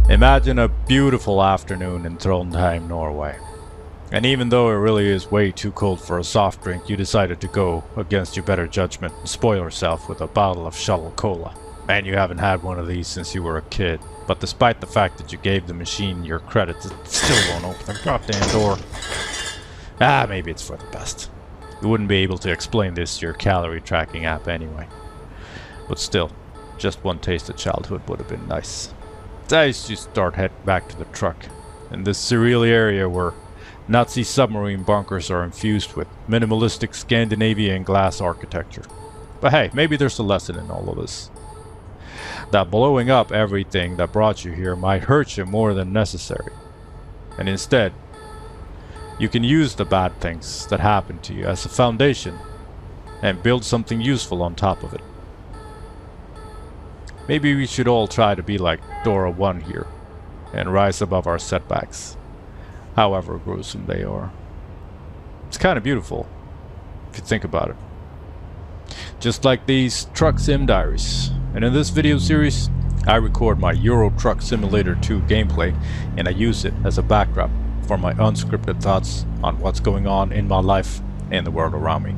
Imagine a beautiful afternoon in Trondheim, Norway. And even though it really is way too cold for a soft drink, you decided to go against your better judgment and spoil yourself with a bottle of Shuttle Cola. Man, you haven't had one of these since you were a kid. But despite the fact that you gave the machine your credits, it still won't open the goddamn door. Maybe it's for the best. You wouldn't be able to explain this to your calorie tracking app anyway. But still, just one taste of childhood would have been nice. As you start heading back to the truck, in this surreal area where Nazi submarine bunkers are infused with minimalistic Scandinavian glass architecture. But hey, maybe there's a lesson in all of this. That blowing up everything that brought you here might hurt you more than necessary. And instead, you can use the bad things that happened to you as a foundation and build something useful on top of it. Maybe we should all try to be like Dora 1 here and rise above our setbacks, however gruesome they are. It's kind of beautiful, if you think about it. Just like these Truck Sim Diaries. And in this video series, I record my Euro Truck Simulator 2 gameplay and I use it as a backdrop for my unscripted thoughts on what's going on in my life and the world around me.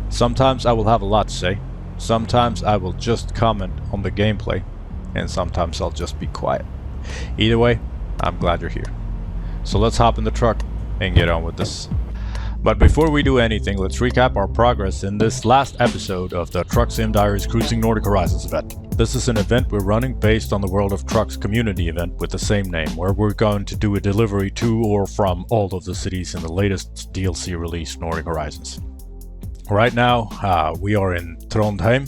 Sometimes I will have a lot to say. Sometimes I will just comment on the gameplay, and sometimes I'll just be quiet. Either way, I'm glad you're here. So let's hop in the truck and get on with this. But before we do anything, let's recap our progress in this last episode of the Truck Sim Diaries Cruising Nordic Horizons event. This is an event we're running based on the World of Trucks community event with the same name, where we're going to do a delivery to or from all of the cities in the latest DLC release, Nordic Horizons. Right now, we are in Trondheim.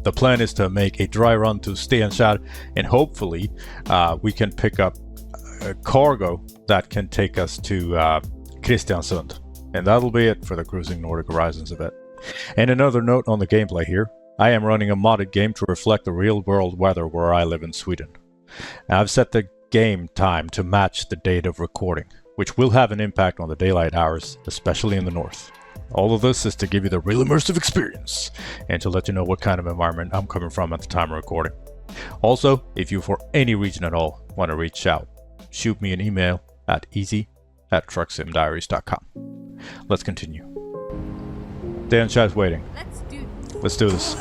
The plan is to make a dry run to Steinkjer, and hopefully we can pick up a cargo that can take us to Kristiansund. And that'll be it for the Cruising Nordic Horizons event. And another note on the gameplay here. I am running a modded game to reflect the real world weather where I live in Sweden. I've set the game time to match the date of recording, which will have an impact on the daylight hours, especially in the north. All of this is to give you the real immersive experience and to let you know what kind of environment I'm coming from at the time of recording. Also, if you for any reason at all want to reach out, shoot me an email at easy@trucksimdiaries.com. Let's continue. Dan Chat's waiting. Let's do this.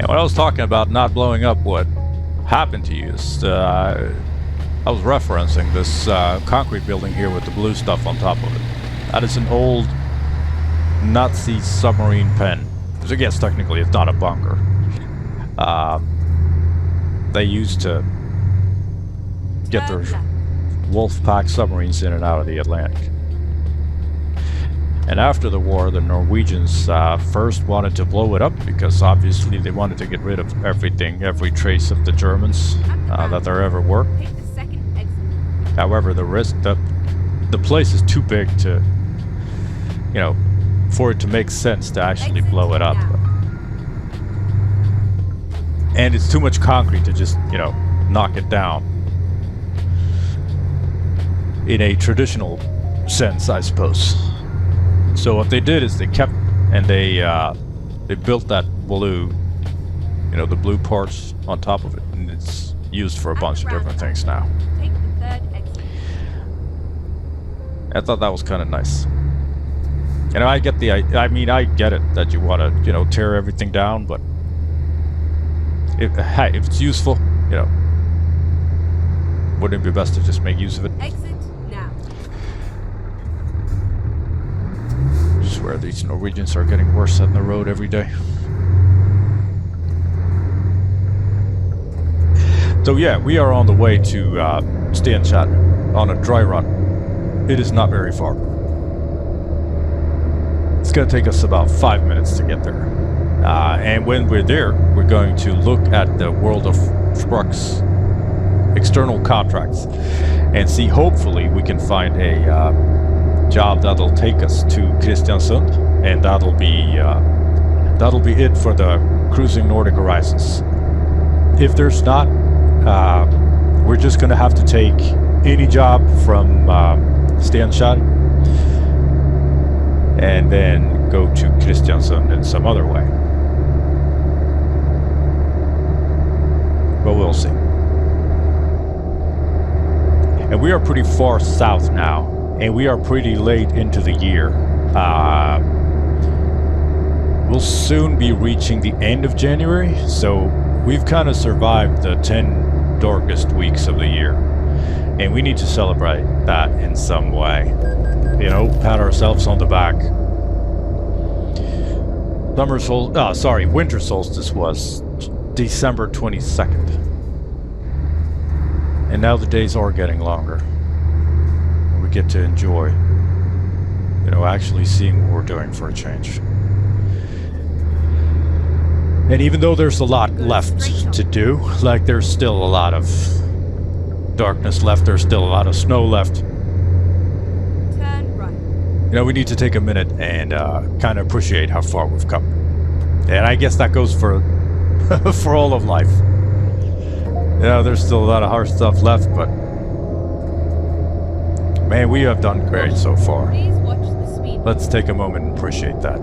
What I was talking about not blowing up, what happened to you is I was referencing this concrete building here with the blue stuff on top of it. That is an old Nazi submarine pen. So yes, technically it's not a bunker. They used to get their Wolfpack submarines in and out of the Atlantic. And after the war, the Norwegians first wanted to blow it up because obviously they wanted to get rid of everything, every trace of the Germans that there ever were. However, the place is too big to, for it to make sense to actually blow it up. And it's too much concrete to just, knock it down in a traditional sense, I suppose. So what they did is they kept, and they built that blue, the blue parts on top of it, and it's used for a bunch of different things now. I thought that was kind of nice. I get I get it that you want to, tear everything down, but if it's useful, wouldn't it be best to just make use of it? Where these Norwegians are getting worse on the road every day. So yeah, we are on the way to Steinkjer on a dry run. it is not very far. It's going to take us about 5 minutes to get there. And when we're there, we're going to look at the world of trucks, external contracts, and see, hopefully we can find a job that'll take us to Kristiansund, and that'll be it for the Cruising Nordic Horizons. If there's not, we're just going to have to take any job from Steinkjer and then go to Kristiansund in some other way. But we'll see. And we are pretty far south now, and we are pretty late into the year. We'll soon be reaching the end of January, so we've kind of survived the 10 darkest weeks of the year. And we need to celebrate that in some way. You know, pat ourselves on the back. Winter solstice was December 22nd. And now the days are getting longer. We get to enjoy, you know, actually seeing what we're doing for a change. And even though there's a lot left to do, like there's still a lot of darkness left, there's still a lot of snow left. Turn right. You know, we need to take a minute and kind of appreciate how far we've come. And I guess that goes for for all of life. Yeah, there's still a lot of hard stuff left, but man, we have done great so far. Please watch the speed. Let's take a moment and appreciate that.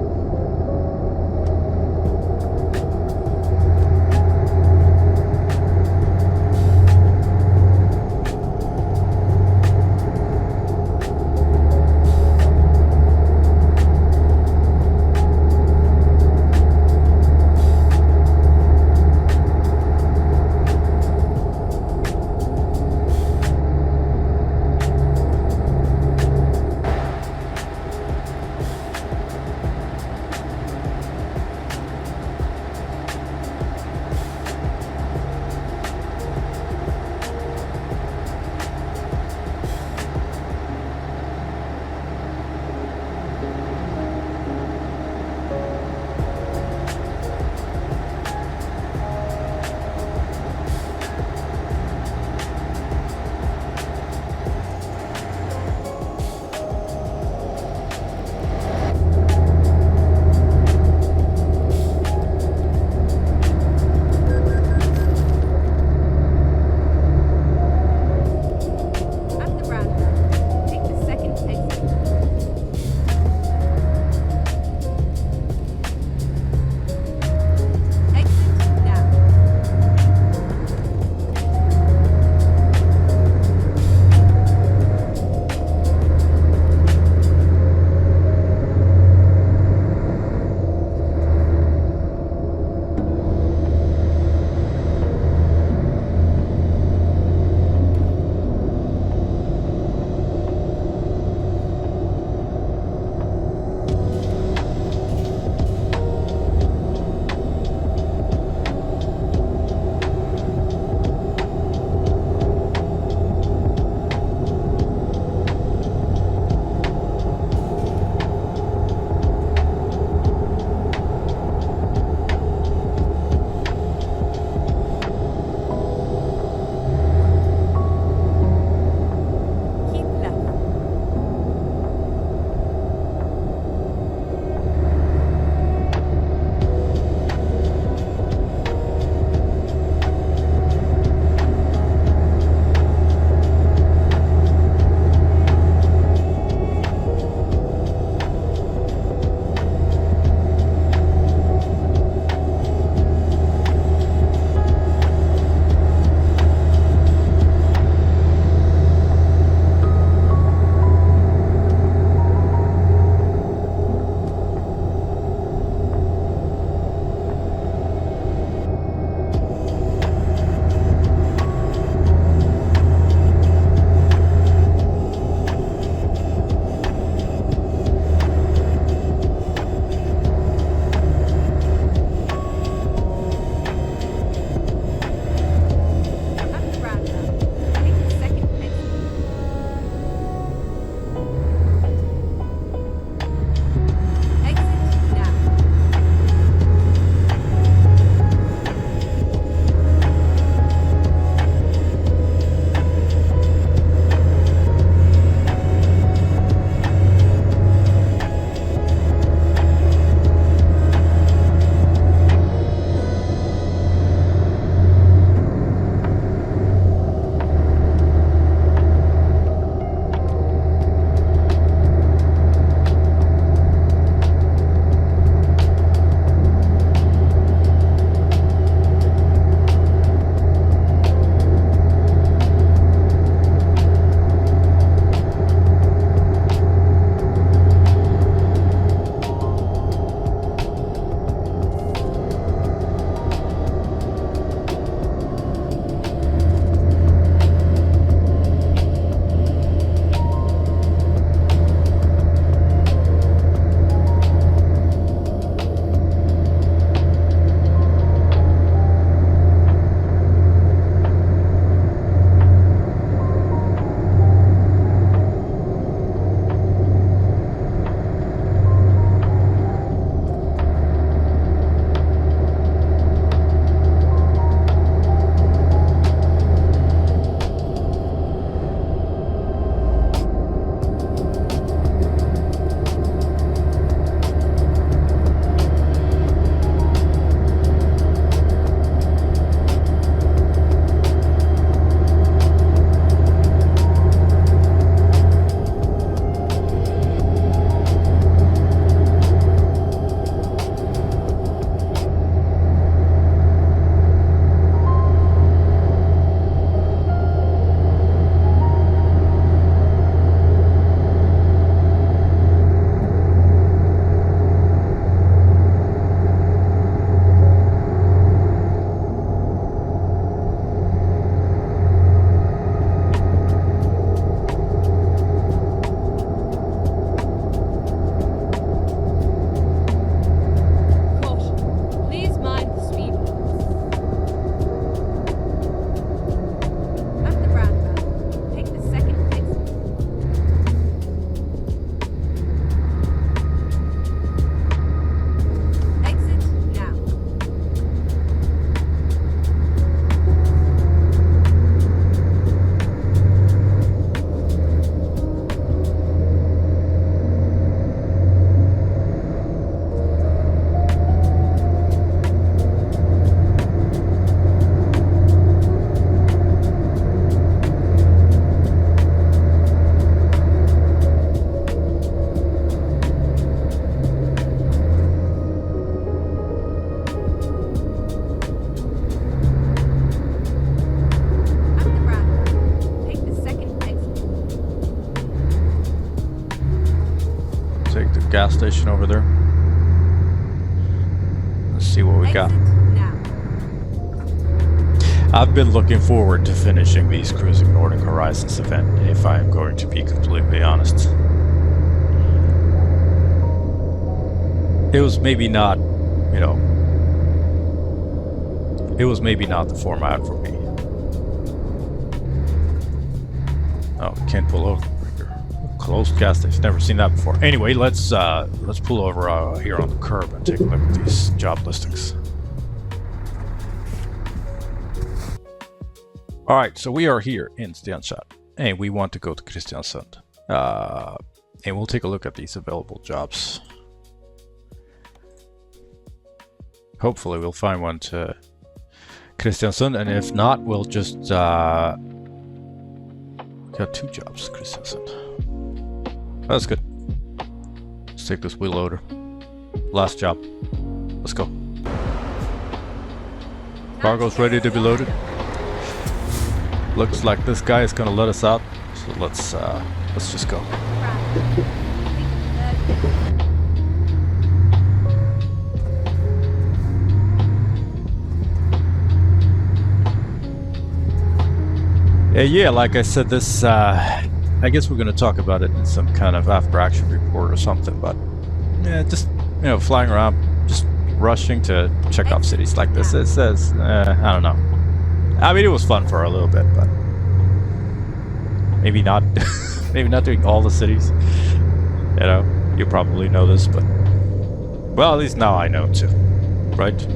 gas station over there. Let's see what we got. Now. I've been looking forward to finishing these Cruising Nordic Horizons event, if I'm going to be completely honest. It was maybe not, you know, it was maybe not the format for me. Oh, we can't pull over here. Closed gas station. Never seen that before. Anyway, let's pull over here on the curb and take a look at these job listings. All right, so we are here in Steinkjer, and we want to go to Kristiansund. And we'll take a look at these available jobs. Hopefully, we'll find one to Kristiansund, and if not, we'll just got 2 jobs, Kristiansund. That's good. Let's take this wheel loader. Last job. Let's go. Cargo's ready to be loaded. Looks like this guy is gonna let us out, so let's just go. Yeah, like I said, this, I guess we're going to talk about it in some kind of after-action report or something, but, yeah, just, you know, flying around, just rushing to check out cities like this, it says, I don't know. I mean, it was fun for a little bit, but maybe not, maybe not doing all the cities, you know, you probably know this, but, well, at least now I know too, right?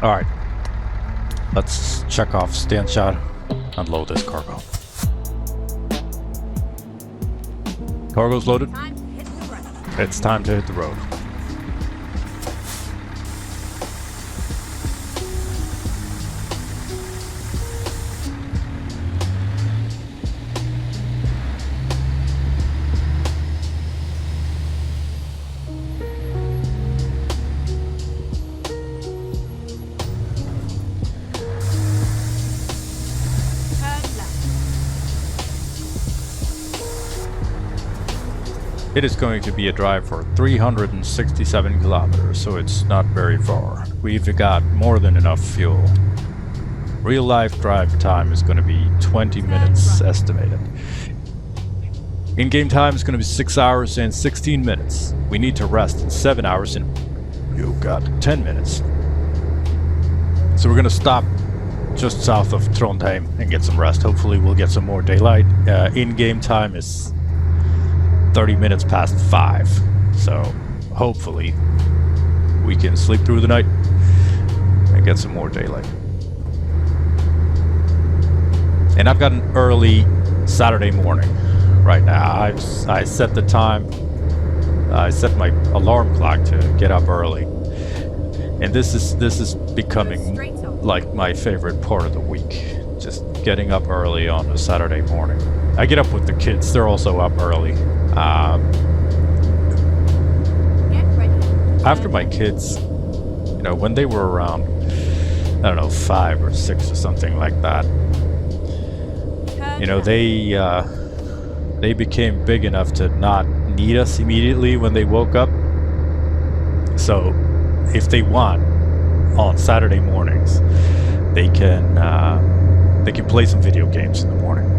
Alright. Let's check off Steinkjer. Unload this cargo. Cargo's loaded. Time to hit the road. It's time to hit the road. It is going to be a drive for 367 kilometers, so it's not very far. We've got more than enough fuel. Real life drive time is going to be 20 minutes estimated. In-game time is going to be 6 hours and 16 minutes. We need to rest in 7 hours and you've got 10 minutes. So we're going to stop just south of Trondheim and get some rest. Hopefully we'll get some more daylight. In-game time is 30 minutes past 5, so hopefully we can sleep through the night and get some more daylight. And I've got an early Saturday morning right now. I set the time, I set my alarm clock to get up early, and this is becoming like my favorite part of the week, just getting up early on a Saturday morning. I get up with the kids, they're also up early. After my kids, you know, when they were around, I don't know, 5 or 6 or something like that, you know, they became big enough to not need us immediately when they woke up. So if they want, on Saturday mornings, they can play some video games in the morning.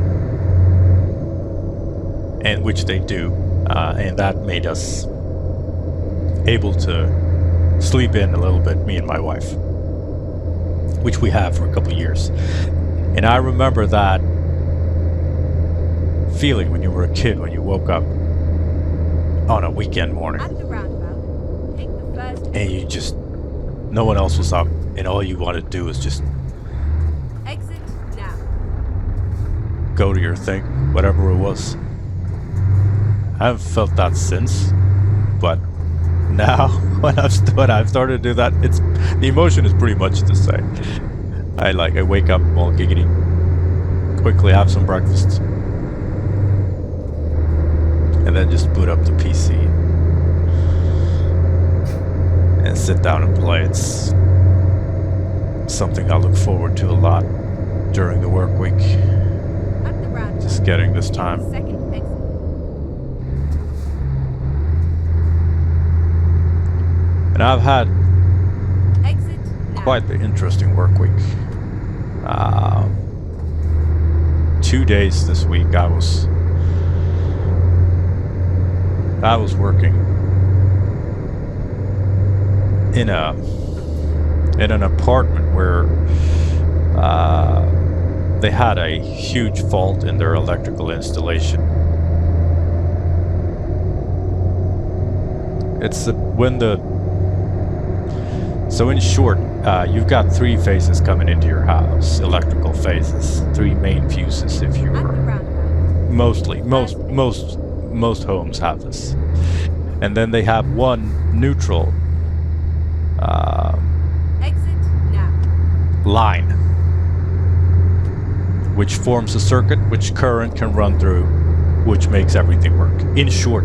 And which they do, and that made us able to sleep in a little bit, me and my wife, which we have for a couple of years. And I remember that feeling when you were a kid, when you woke up on a weekend morning, At the roundabout, take the first and you just, no one else was up, and all you wanted to do was just exit now. go to your thing, whatever it was. I haven't felt that since, but now when I've started to do that, it's the emotion is pretty much the same. I wake up all giggity, quickly have some breakfast, and then just boot up the PC and sit down and play. It's something I look forward to a lot during the work week. At the roundabout, Just getting this time. second exit. And I've had Exit now. quite the interesting work week. 2 days this week I was working in an apartment where they had a huge fault in their electrical installation. So in short, you've got 3 phases coming into your house, electrical phases, 3 main fuses if you At the were. roundabout, Most homes have this. And then they have one neutral exit now. line, which forms a circuit which current can run through, which makes everything work. In short,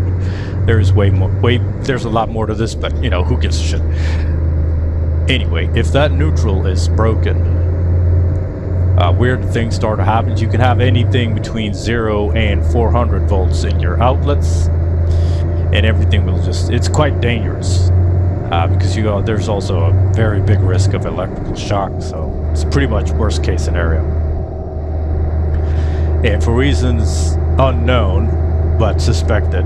there's there's a lot more to this, but you know, who gives a shit? Anyway, if that neutral is broken, weird things start to happen. You can have anything between 0 and 400 volts in your outlets, and everything will it's quite dangerous, because there's also a very big risk of electrical shock, so it's pretty much worst case scenario. And for reasons unknown, but suspected,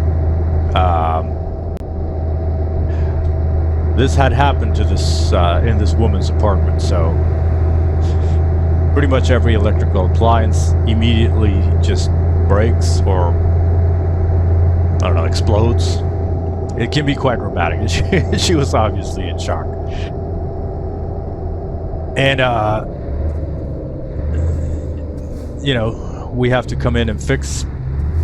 this had happened to this in this woman's apartment, so pretty much every electrical appliance immediately just breaks or, I don't know, explodes. It can be quite dramatic. She was obviously in shock. And you know, we have to come in and fix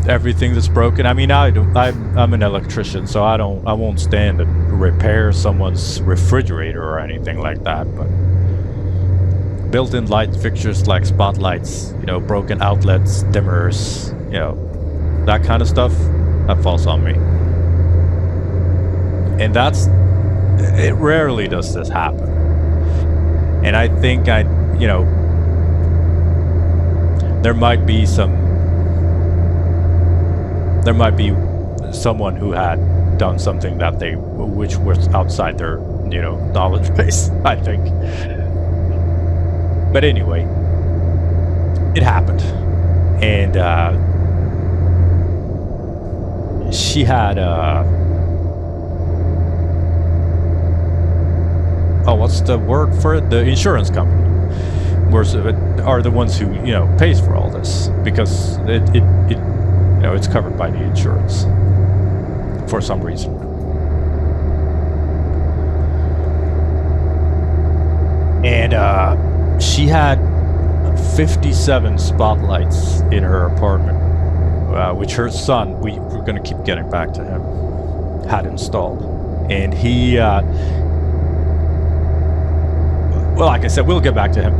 everything that's broken. I mean, I'm an electrician, so I won't stand and repair someone's refrigerator or anything like that, but built-in light fixtures like spotlights, you know, broken outlets, dimmers, you know, that kind of stuff, that falls on me. And it rarely does this happen. And I think you know, there might be someone who had done something which was outside their, you know, knowledge base, I think. But anyway, it happened. And she had what's the word for it? The insurance company are the ones who, you know, pays for all this, because it you know, it's covered by the insurance for some reason. And she had 57 spotlights in her apartment, which her son, we're going to keep getting back to him, had installed. And he, well, like I said, we'll get back to him.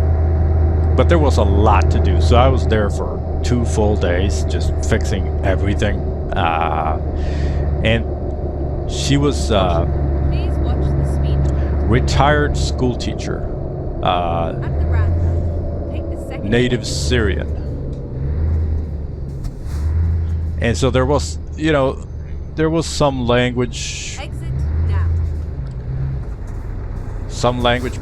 But there was a lot to do, so I was there for 2 full days just fixing everything. And she was Please watch the speed. retired school teacher, At the roundabout, take the second native Syrian. And so there was, you know, there was some language exit now.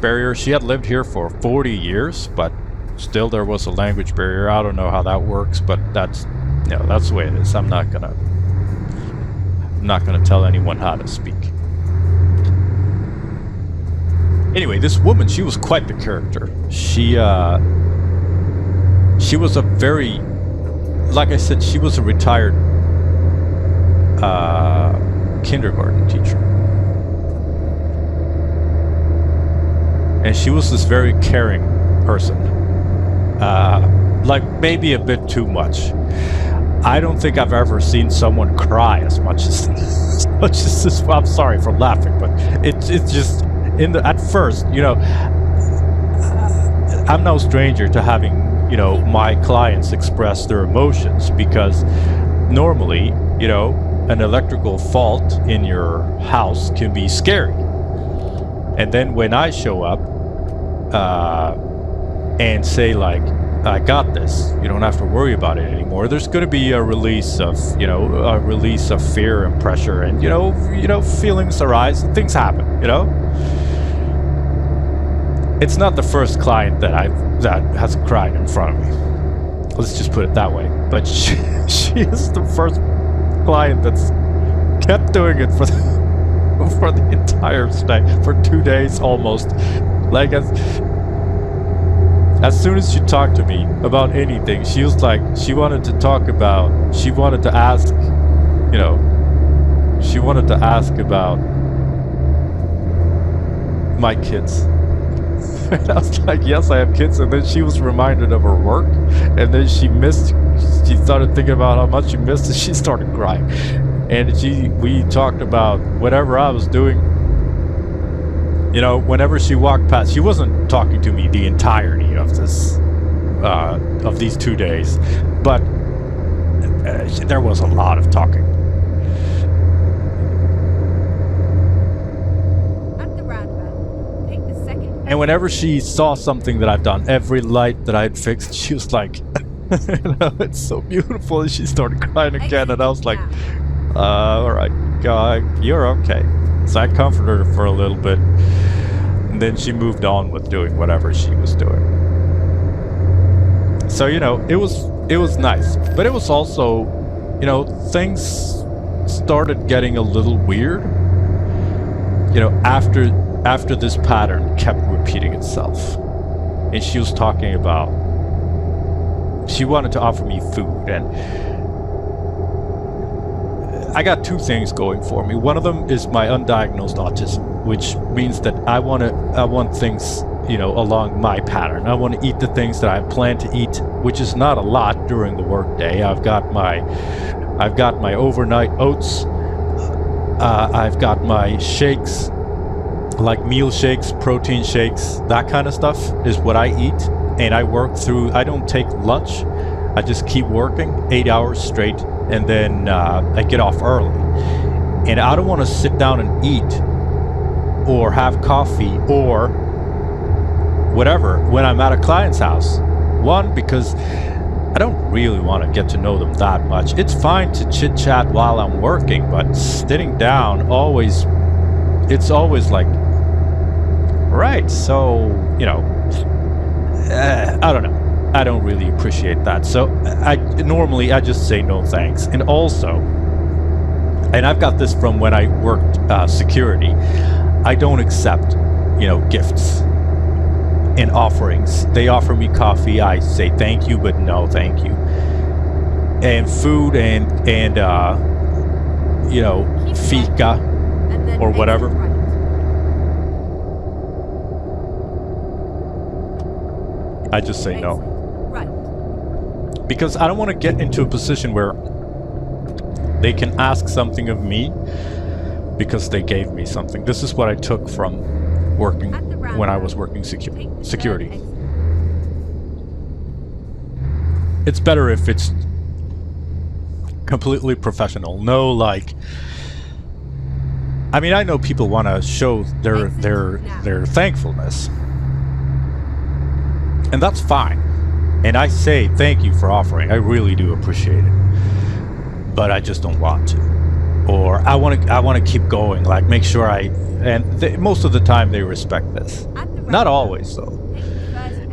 barrier. She had lived here for 40 years, but still there was a language barrier. I don't know how that works, but that's, you know, that's the way it is. I'm not gonna tell anyone how to speak. Anyway, this woman, she was quite the character. She was a very, like I said, she was a retired kindergarten teacher. And she was this very caring person. Like maybe a bit too much. I don't think I've ever seen someone cry as much as this. I'm sorry for laughing, but it's just at first, you know, I'm no stranger to having, you know, my clients express their emotions, because normally, you know, an electrical fault in your house can be scary. And then when I show up and say, like, I got this, you don't have to worry about it anymore, there's going to be a release of, you know, fear and pressure, and you know, feelings arise and things happen, you know. It's not the first client that has cried in front of me. Let's just put it that way. But she is the first client that's kept doing it for the entire stay, for 2 days almost. Like as soon as she talked to me about anything, she was like, she wanted to ask about my kids. And I was like, yes, I have kids. And then she was reminded of her work, and then she started thinking about how much she missed, and she started crying. And we talked about whatever I was doing. You know, whenever she walked past, she wasn't talking to me the entirety of these 2 days, but there was a lot of talking. And whenever she saw something that I've done, every light that I'd fixed, she was like, it's so beautiful. And she started crying again. And I was like, all right, God, you're okay. So I comforted her for a little bit. And then she moved on with doing whatever she was doing. So, you know, it was nice. But it was also, you know, things started getting a little weird. You know, after this pattern kept repeating itself. And she was talking about, she wanted to offer me food, and I got 2 things going for me. One of them is my undiagnosed autism, which means that I want things along my pattern. I want to eat the things that I plan to eat, which is not a lot during the workday. I've got my overnight oats. I've got my shakes, like meal shakes, protein shakes, that kind of stuff is what I eat. And I work through, I don't take lunch. I just keep working 8 hours straight, and then I get off early. And I don't want to sit down and eat or have coffee or whatever when I'm at a client's house. One, because I don't really want to get to know them that much. It's fine to chit chat while I'm working, but sitting down it's always like, right, so, I don't know. I don't really appreciate that. So normally I just say no thanks. And also, and I've got this from when I worked security, I don't accept, gifts and offerings. They offer me coffee, I say thank you, but no thank you. And food and fika or whatever. I just say no. Right. Because I don't want to get into a position where they can ask something of me because they gave me something. This is what I took from working when I was working security. It's better if it's completely professional. No, like, I mean, I know people want to show their thankfulness, and that's fine. And I say thank you for offering. I really do appreciate it, but I just don't want to. Or I want to keep going. Like, make sure most of the time they respect this. Not always though.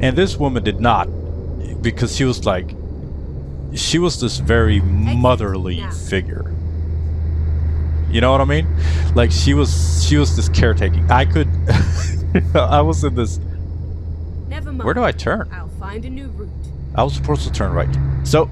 And this woman did not, because she was this very motherly figure. You know what I mean? Like, she was this caretaking. I was in this. Never mind. Where do I turn? I'll find a new route. I was supposed to turn right. So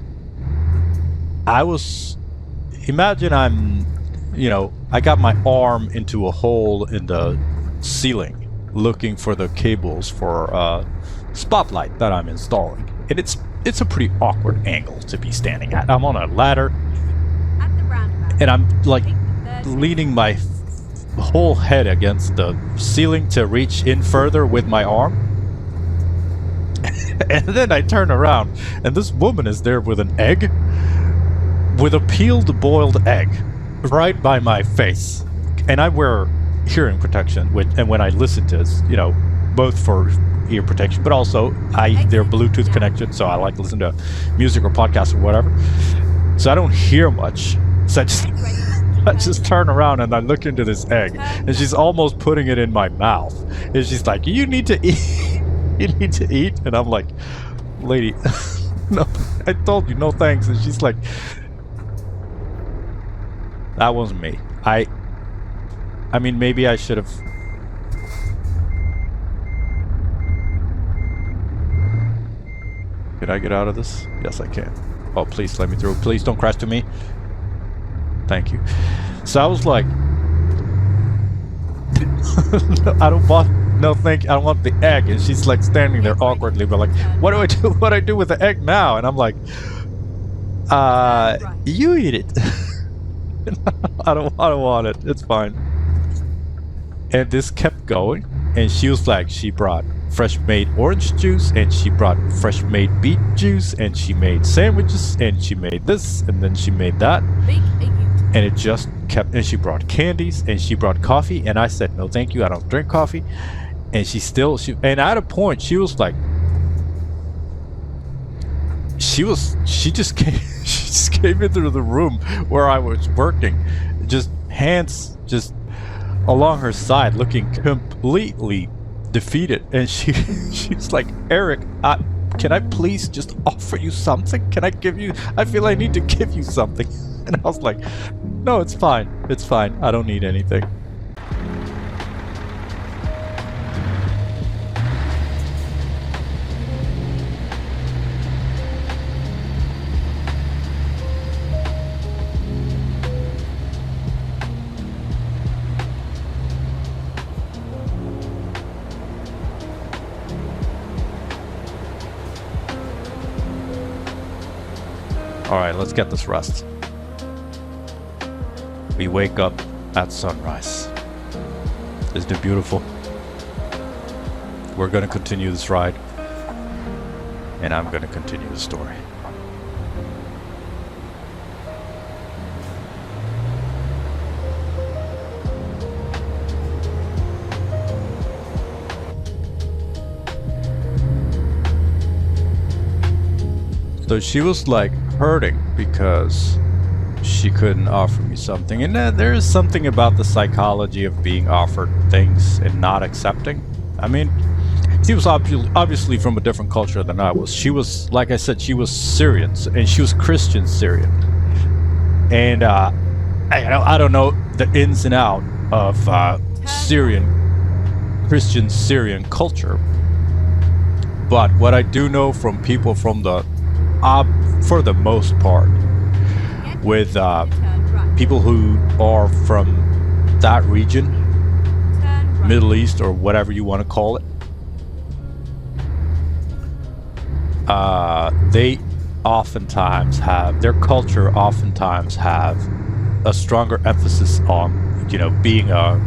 imagine I got my arm into a hole in the ceiling looking for the cables for spotlight that I'm installing. And it's a pretty awkward angle to be standing at. I'm on a ladder, At the roundabout. and I'm like Take the third leaning my whole head against the ceiling to reach in further with my arm. And then I turn around, and this woman is there with an egg, with a peeled boiled egg, right by my face. And I wear hearing protection, and when I listen to this, both for ear protection, but also they're Bluetooth connection, so I like to listen to music or podcasts or whatever. So I don't hear much. So I just turn around and I look into this egg, and she's almost putting it in my mouth. And she's like, "You need to eat." You need to eat. And I'm like, "Lady, no, I told you no thanks." And she's like, that wasn't me. I mean, maybe I should have. Can I get out of this? Yes, I can. Oh, please let me through. Please don't crash to me. Thank you. So I was like, I don't want. No, thank you. I don't want the egg. And she's like standing there awkwardly, but like, what do I do? What do I do with the egg now? And I'm like, you eat it. I don't want it. It's fine. And this kept going. And she was like, she brought fresh made orange juice, and she brought fresh made beet juice, and she made sandwiches, and she made this, and then she made that. And it just kept, and she brought candies, and she brought coffee, and I said, no thank you, I don't drink coffee. And and at a point she was like, she just came into the room where I was working, just hands just along her side, looking completely defeated. And she's like, "Eric, can I please just offer you something? I feel I need to give you something." And I was like, "No, it's fine. It's fine. I don't need anything." Alright, let's get this rest. We wake up at sunrise. Isn't it beautiful? We're gonna continue this ride. And I'm gonna continue the story. So she was like hurting because she couldn't offer me something. And there is something about the psychology of being offered things and not accepting. I mean, she was obviously from a different culture than I was. She was, like I said, she was Syrian, and she was Christian Syrian. And I don't know the ins and out of Christian Syrian culture. But what I do know from people from for the most part, with people who are from that region, Middle East or whatever you want to call it, they oftentimes have, their culture oftentimes have a stronger emphasis on, you know, being a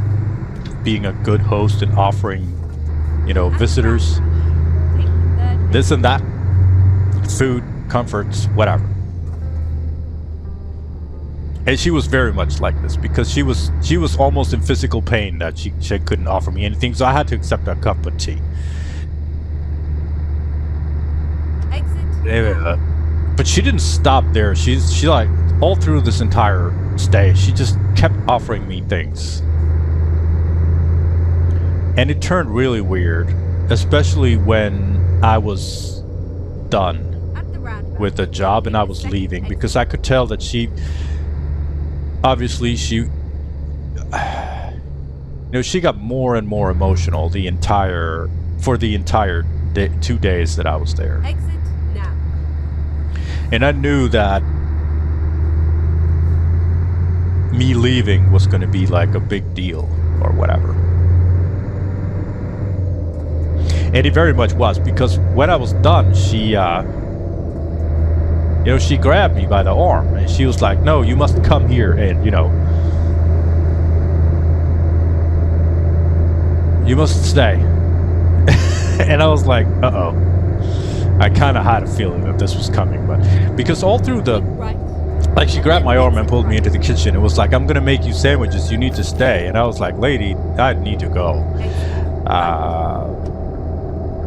good host and offering, you know, visitors this and that, food, comforts, whatever. And she was very much like this because she was almost in physical pain that she couldn't offer me anything, so I had to accept a cup of tea. But she didn't stop there. She like all through this entire stay, she just kept offering me things. And it turned really weird, especially when I was done with the job and I was leaving, because I could tell that she obviously you know, she got more and more emotional the entire 2 days that I was there. And I knew that me leaving was going to be like a big deal or whatever. And it very much was, because when I was done, she you know, she grabbed me by the arm and she was like, "No, you must come here and, you know, you must stay." And I was like, uh-oh. I kind of had a feeling that this was coming, but because all through the, like, she grabbed my arm and pulled me into the kitchen. It was like, "I'm gonna make you sandwiches, you need to stay." And I was like, "Lady, I need to go."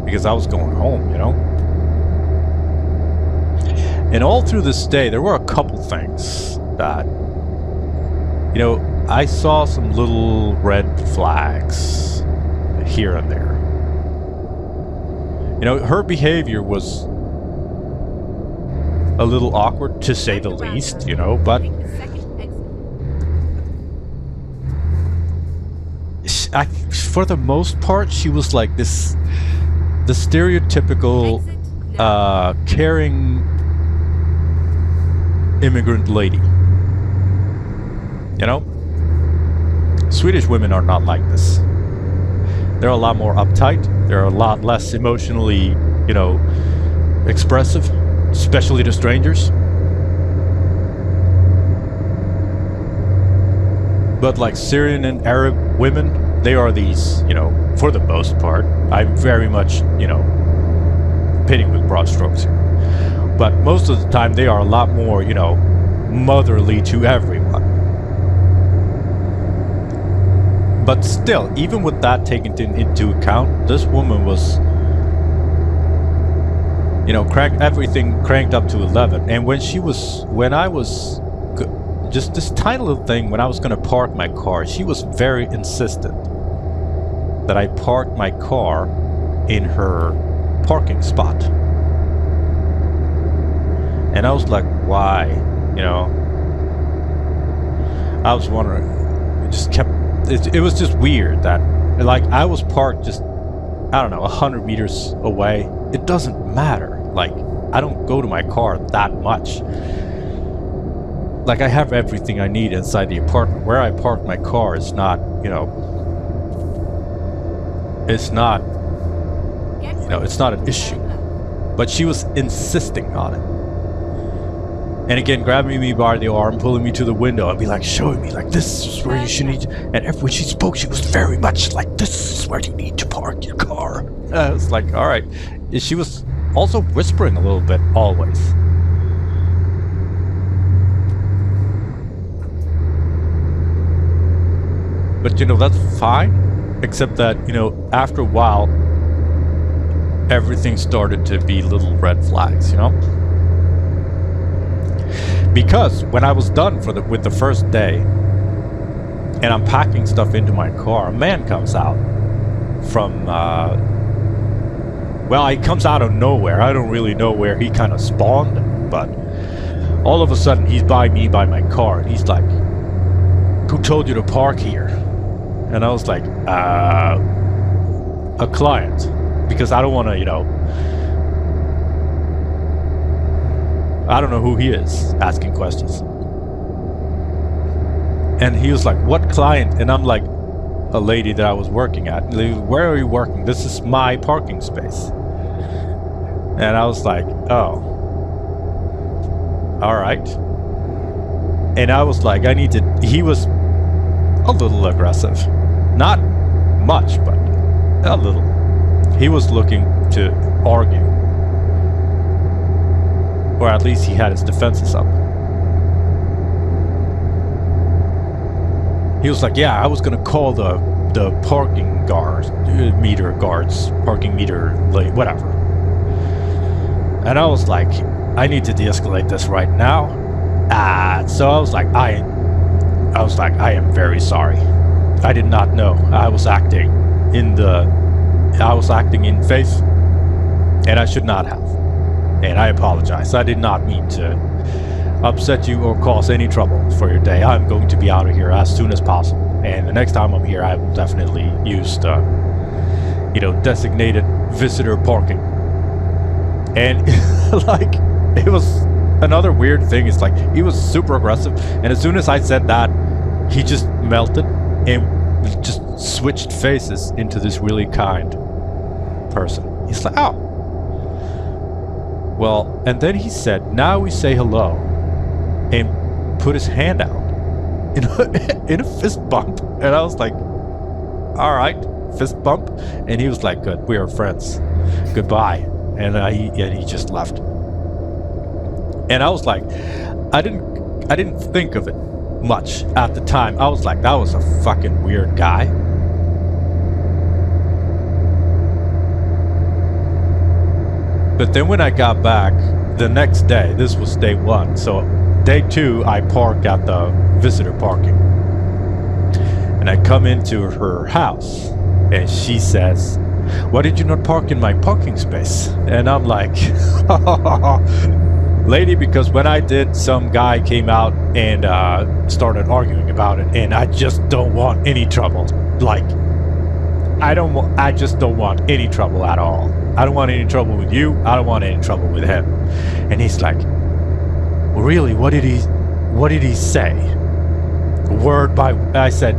Because I was going home, you know? And all through this day, there were a couple things that, you know, I saw some little red flags here and there. You know, her behavior was a little awkward, to say the least, you know, but for the most part, she was like the stereotypical caring immigrant lady. You know? Swedish women are not like this. They're a lot more uptight. They're a lot less emotionally, you know, expressive, especially to strangers. But like Syrian and Arab women, they are these, you know, for the most part. I'm very much, you know, painting with broad strokes here. But most of the time they are a lot more, you know, motherly to everyone. But still, even with that taken into account, this woman was, you know, everything cranked up to 11. And when I was just this tiny little thing, when I was going to park my car, she was very insistent that I parked my car in her parking spot. And I was like, why? You know, I was wondering. It was just weird that, like, I was parked just, I don't know, 100 meters away. It doesn't matter. Like, I don't go to my car that much. Like, I have everything I need inside the apartment. Where I park my car is not, you know, it's not an issue. But she was insisting on it. And again, grabbing me by the arm, pulling me to the window, and be like, showing me, like, this is where you should need to... And when she spoke, she was very much like, this is where you need to park your car. I was like, all right. She was also whispering a little bit, always. But, you know, that's fine. Except that, you know, after a while, everything started to be little red flags, you know? Because when I was done with the first day, and I'm packing stuff into my car, a man comes out from, well, he comes out of nowhere. I don't really know where he kind of spawned, but all of a sudden he's by my car, and he's like, who told you to park here? And I was like, a client, because I don't want to, you know, I don't know who he is asking questions. And he was like, what client? And I'm like, a lady that I was working at. Where are you working? This is my parking space. And I was like, oh, all right. And I was like, he was a little aggressive. Not much, but a little. He was looking to argue. Or at least he had his defenses up. He was like, yeah, I was gonna call the parking guards, parking meter, whatever. And I was like, I need to de-escalate this right now. So I was like, I am very sorry. I did not know. I was acting in in faith, and I should not have. And I apologize. I did not mean to upset you or cause any trouble for your day. I'm going to be out of here as soon as possible. And the next time I'm here, I will definitely use the, you know, designated visitor parking. And like, it was another weird thing. Is like, he was super aggressive. And as soon as I said that, he just melted and just switched faces into this really kind person. He's like, oh. Well, and then he said, now we say hello, and put his hand out in a fist bump. And I was like, all right, fist bump. And he was like, good, we are friends. Goodbye. And he just left. And I was like, I didn't think of it much at the time. I was like, that was a fucking weird guy. But then when I got back the next day, this was day one, so day two I parked at the visitor parking. And I come into her house and she says, why did you not park in my parking space? And I'm like, lady, because when I did, some guy came out and started arguing about it, and I just don't want any trouble. Like, I just don't want any trouble at all. I don't want any trouble with you. I don't want any trouble with him. And he's like, really? What did he say? Word by, he said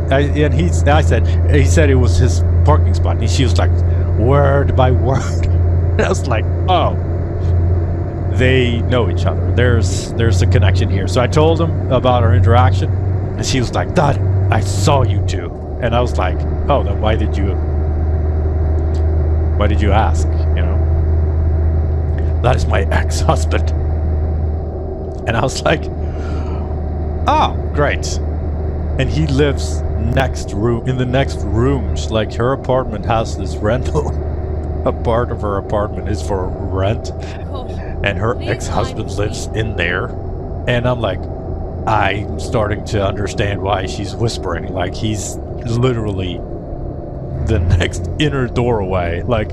it was his parking spot. And she was like, word by word. And I was like, oh, they know each other. There's a connection here. So I told him about our interaction, and she was like, Dad, I saw you two. And I was like, oh, then why did you ask, you know? That is my ex-husband. And I was like, oh, great. And he lives in the next room. Like, her apartment has this rental. A part of her apartment is for rent. And her ex-husband lives in there. And I'm like, I'm starting to understand why she's whispering. Like, he's literally the next inner doorway. Like,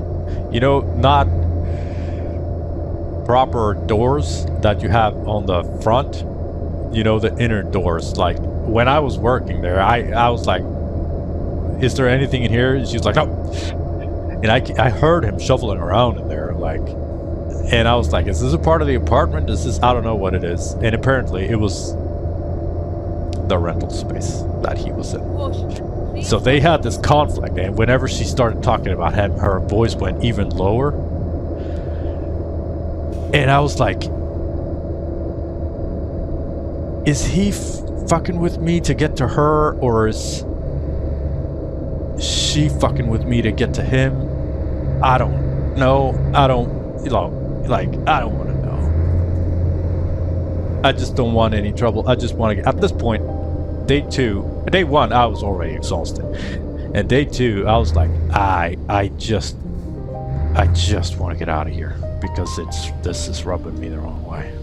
you know, not proper doors that you have on the front. You know, the inner doors. Like, when I was working there, I was like, is there anything in here? And she was like, no. And I heard him shuffling around in there, like, and I was like, is this a part of the apartment? I don't know what it is. And apparently it was the rental space that he was in. So they had this conflict, and whenever she started talking about him, her voice went even lower. And I was like, is he fucking with me to get to her, or is she fucking with me to get to him? I don't know. I don't want to know. I just don't want any trouble. I just want to get, at this point, day 1, I was already exhausted. And day 2, I was like, I just want to get out of here because this is rubbing me the wrong way.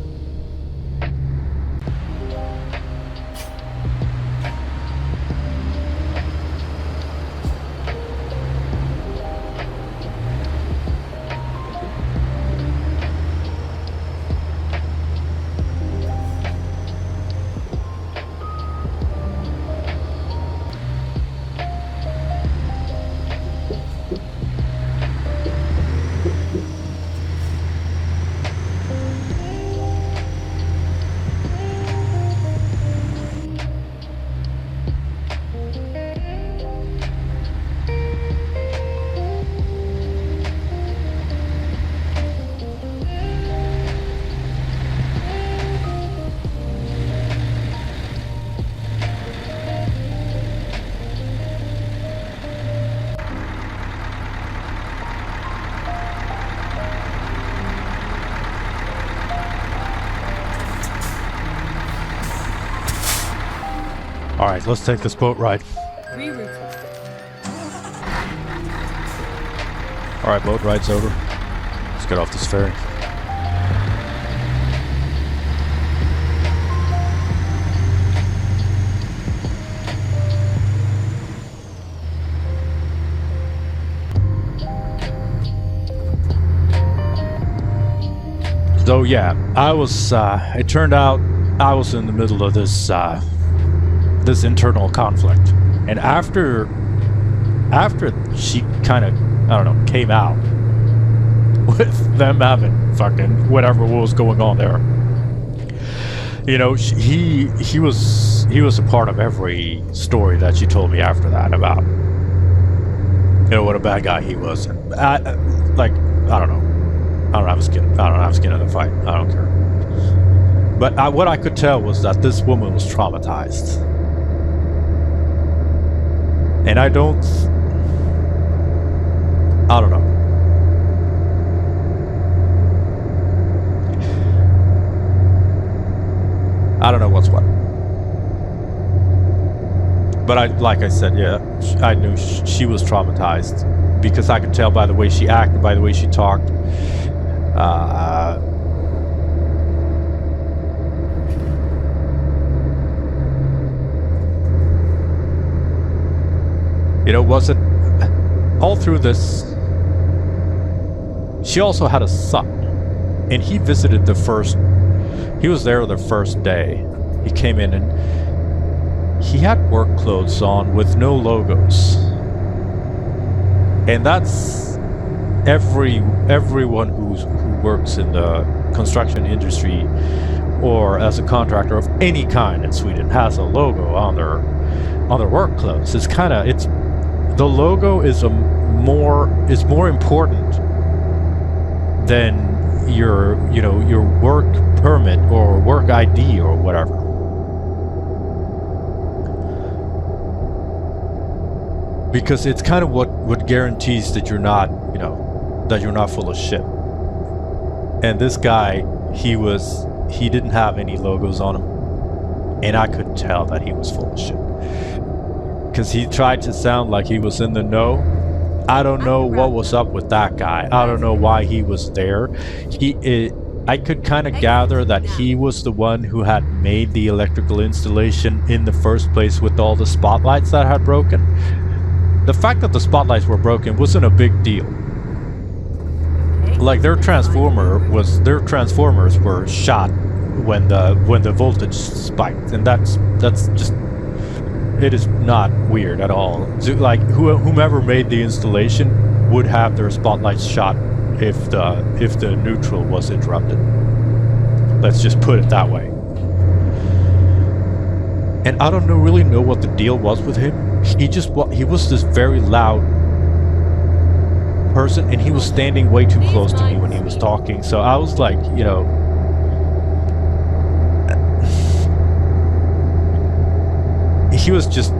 Alright, let's take this boat ride. Alright, boat ride's over. Let's get off this ferry. So yeah, it turned out I was in the middle of this internal conflict, and after she kind of, I don't know, came out with them having fucking whatever was going on there, you know, he was a part of every story that she told me after that about, you know, what a bad guy he was. And I don't know, I don't have skin in the fight. I don't care. But what I could tell was that this woman was traumatized. And I don't know. I don't know what's what. But like I said, yeah, I knew she was traumatized because I could tell by the way she acted, by the way she talked. You know, was it all through this? She also had a son, and he visited he was there the first day. He came in and he had work clothes on with no logos. And that's everyone who works in the construction industry or as a contractor of any kind in Sweden has a logo on their work clothes. The logo is more important than your work permit or work ID or whatever. Because it's kind of what guarantees that you're not full of shit. And this guy, he didn't have any logos on him, and I could tell that he was full of shit. Because he tried to sound like he was in the know. I don't know what was up with that guy. I don't know why he was there. I could kind of gather that he was the one who had made the electrical installation in the first place with all the spotlights that had broken. The fact that the spotlights were broken wasn't a big deal. Like their transformers were shot when the voltage spiked, and that's just. It is not weird at all. Like whomever made the installation would have their spotlights shot if the neutral was interrupted. Let's just put it that way. And I don't really know what the deal was with him. He was this very loud person, and he was standing way too close to me when he was talking. So I was like, you know, he was just...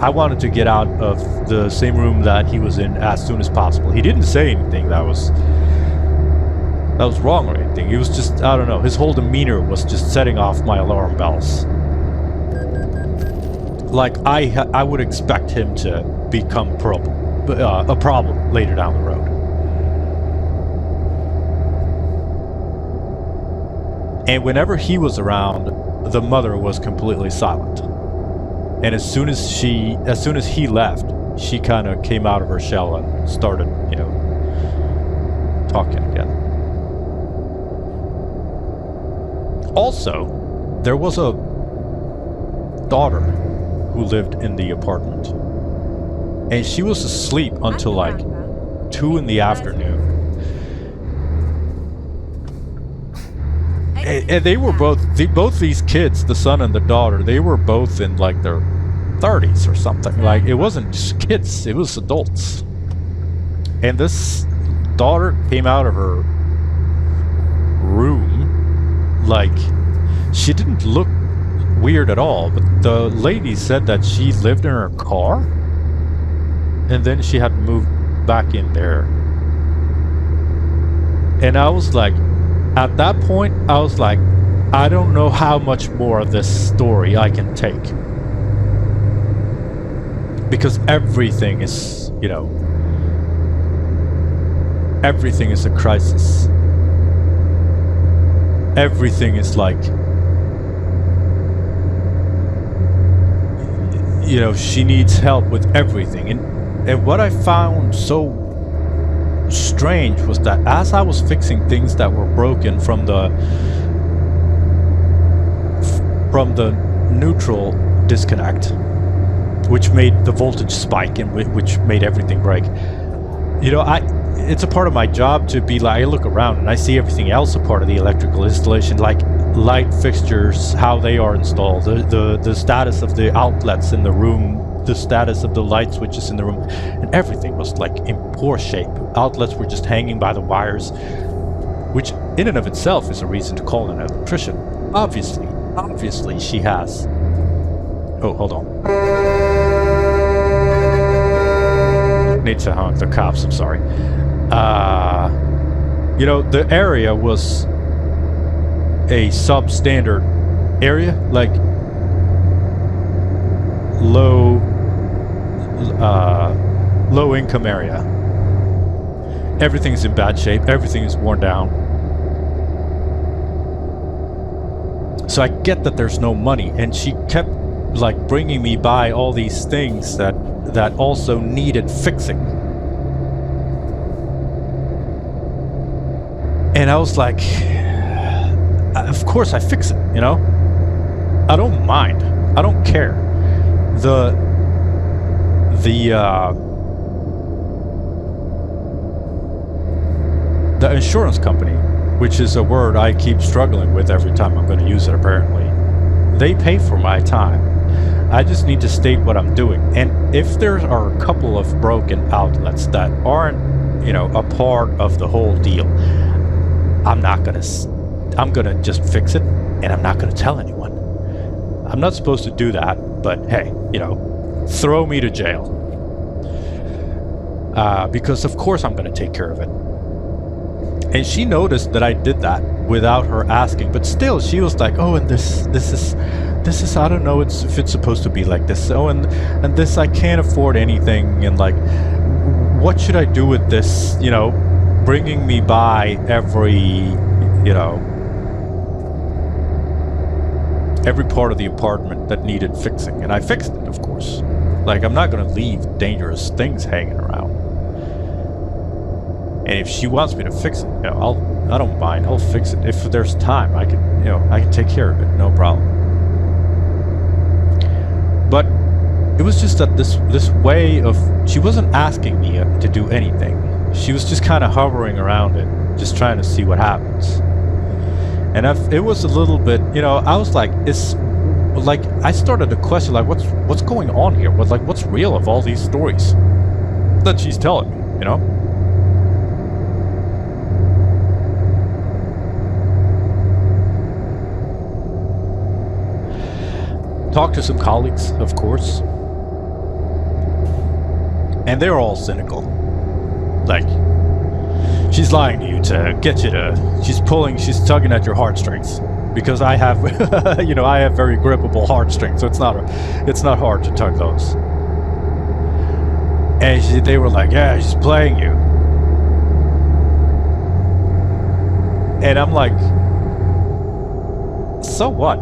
I wanted to get out of the same room that he was in as soon as possible. He didn't say anything that was wrong or anything. He was just, I don't know, his whole demeanor was just setting off my alarm bells. Like, I would expect him to become a problem later down the road. And whenever he was around, the mother was completely silent. And as soon as he left, she kind of came out of her shell and started, you know, talking again. Also, there was a daughter who lived in the apartment. And she was asleep until like 2 in the afternoon. And they were both these kids, the son and the daughter, they were both in like their 30s or something. Like, it wasn't just kids, it was adults. And this daughter came out of her room, like, she didn't look weird at all, but the lady said that she lived in her car, and then she had moved back in there. And I was like, at that point, I was like, I don't know how much more of this story I can take. Because everything is, you know, everything is a crisis. Everything is like, you know, she needs help with everything. And what I found so strange was that as I was fixing things that were broken from the neutral disconnect, which made the voltage spike and which made everything break, you know, it's a part of my job to be like, I look around and I see everything else a part of the electrical installation, like light fixtures, how they are installed, the status of the outlets in the room, the status of the light switches in the room, and everything was like in poor shape. Outlets were just hanging by the wires, which in and of itself is a reason to call an electrician. Obviously she has... Oh, hold on. Need to honk the cops, I'm sorry. You know, the area was a substandard area, like low income area. Everything's in bad shape, everything is worn down. So I get that there's no money, and she kept like bringing me by all these things that also needed fixing. And I was like, of course I fix it, you know? I don't mind. I don't care. The insurance company, which is a word I keep struggling with every time I'm going to use it apparently, they pay for my time. I just need to state what I'm doing. And if there are a couple of broken outlets that aren't, you know, a part of the whole deal, I'm gonna just fix it, and I'm not gonna tell anyone. I'm not supposed to do that, but hey, you know, throw me to jail. Because of course I'm gonna take care of it. And she noticed that I did that without her asking, but still she was like, oh, and this is, I don't know if it's supposed to be like this. Oh, and this, I can't afford anything, and like, what should I do with this, you know, bringing me by every, you know, every part of the apartment that needed fixing. And I fixed it, of course. Like, I'm not gonna leave dangerous things hanging around. And if she wants me to fix it, you know, I don't mind, I'll fix it. If there's time, I can take care of it, no problem. But it was just that this way of, she wasn't asking me to do anything. She was just kind of hovering around it, just trying to see what happens. And it was a little bit, you know, I was like, I started to question, like, what's going on here? What's real of all these stories that she's telling me, you know? Talked to some colleagues, of course. And they're all cynical. Like, she's lying to you to get you to... She's tugging at your heartstrings. Because I have, I have very grippable heartstrings, so it's not hard to tug those. And they were like, yeah, she's playing you. And I'm like, so what?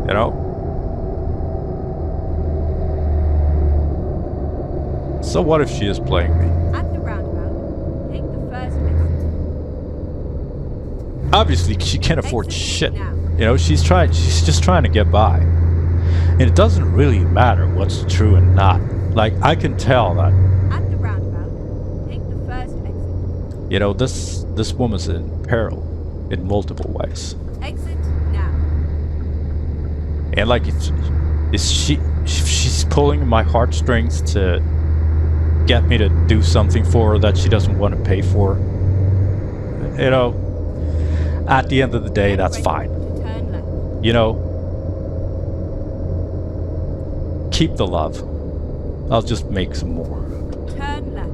You know? So what if she is playing me? At the roundabout, take the first exit. Obviously, she can't afford Exit shit. now. You know, she's just trying to get by. And it doesn't really matter what's true and not. Like, I can tell that, At the roundabout, take the first exit. you know, this woman's in peril in multiple ways. Exit now. And like, she's pulling my heartstrings to get me to do something for her that she doesn't want to pay for. You know, at the end of the day, that's fine. To turn left. You know, keep the love. I'll just make some more. Turn left.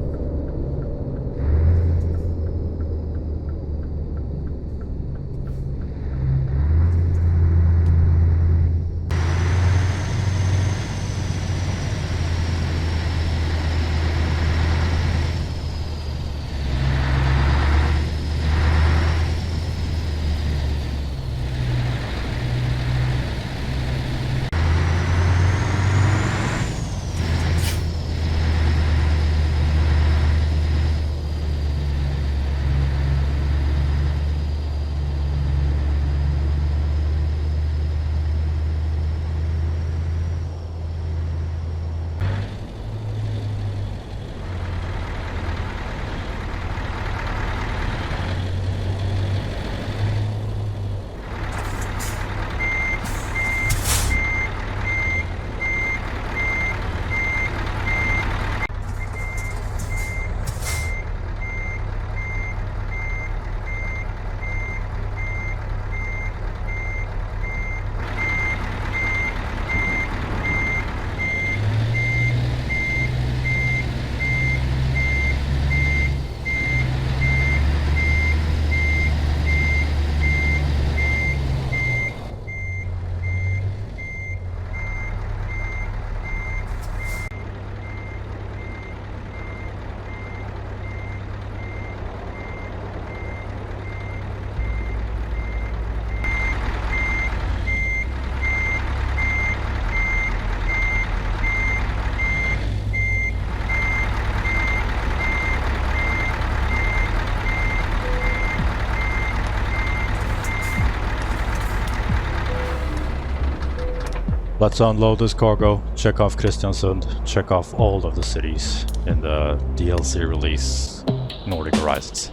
Let's unload this cargo, check off Kristiansund, check off all of the cities in the DLC release, Nordic Horizons.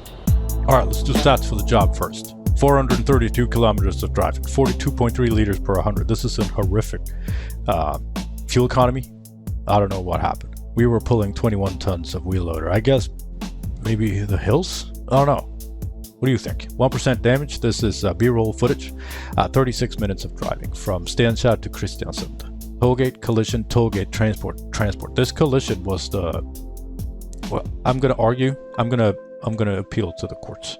Alright, let's do stats for the job first. 432 kilometers of driving, 42.3 liters per 100. This is a horrific fuel economy. I don't know what happened. We were pulling 21 tons of wheel loader. I guess maybe the hills? I don't know. What do you think? 1% damage. This is B-roll footage. 36 minutes of driving from Steinkjer to Kristiansund. Tollgate, collision, tollgate, transport. This collision was the... Well, I'm gonna argue. I'm gonna appeal to the courts.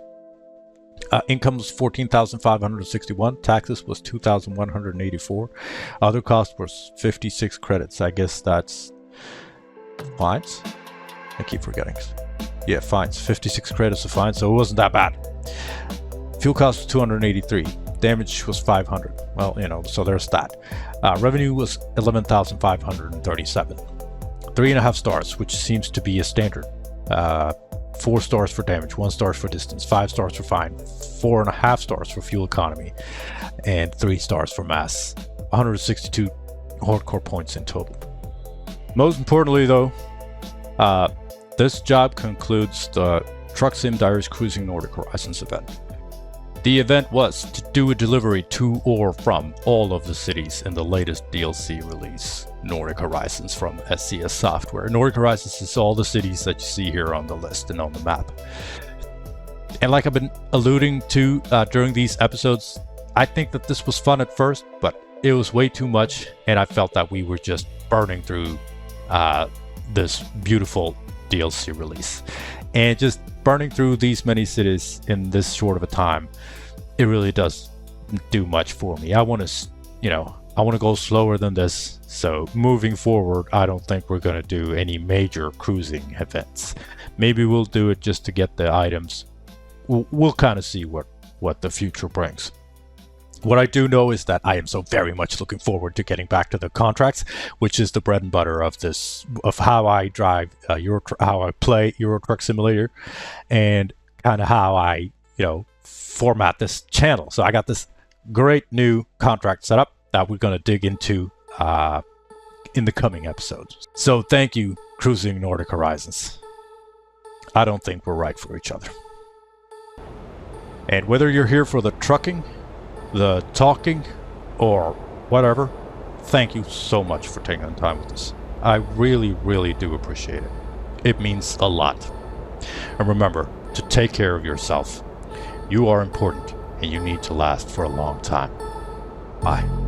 Income was 14,561. Taxes was 2,184. Other costs was 56 credits. I guess that's fines. I keep forgetting. Yeah, fines. 56 credits of fines, so it wasn't that bad. Fuel cost was 283. Damage was 500. Well, you know, so there's that. Revenue was 11,537. 3.5 stars, which seems to be a standard. 4 stars for damage, 1 star for distance, 5 stars for fine, 4.5 stars for fuel economy, and 3 stars for mass. 162 hardcore points in total. Most importantly, though, this job concludes the Truck Sim Diaries Cruising Nordic Horizons event. The event was to do a delivery to or from all of the cities in the latest DLC release, Nordic Horizons from SCS Software. Nordic Horizons is all the cities that you see here on the list and on the map. And like I've been alluding to during these episodes, I think that this was fun at first, but it was way too much, and I felt that we were just burning through this beautiful DLC release. And just burning through these many cities in this short of a time, it really does do much for me. I want to, I want to go slower than this. So moving forward, I don't think we're going to do any major cruising events. Maybe we'll do it just to get the items. We'll kind of see what the future brings. What I do know is that I am so very much looking forward to getting back to the contracts, which is the bread and butter of how I drive how I play Euro Truck Simulator, and kind of how I format this channel. So I got this great new contract set up that we're going to dig into in the coming episodes. So thank you, Cruising Nordic Horizons. I don't think we're right for each other. And whether you're here for the trucking, the talking, or whatever, thank you so much for taking the time with us. I really, really do appreciate it. It means a lot. And remember to take care of yourself. You are important, and you need to last for a long time. Bye.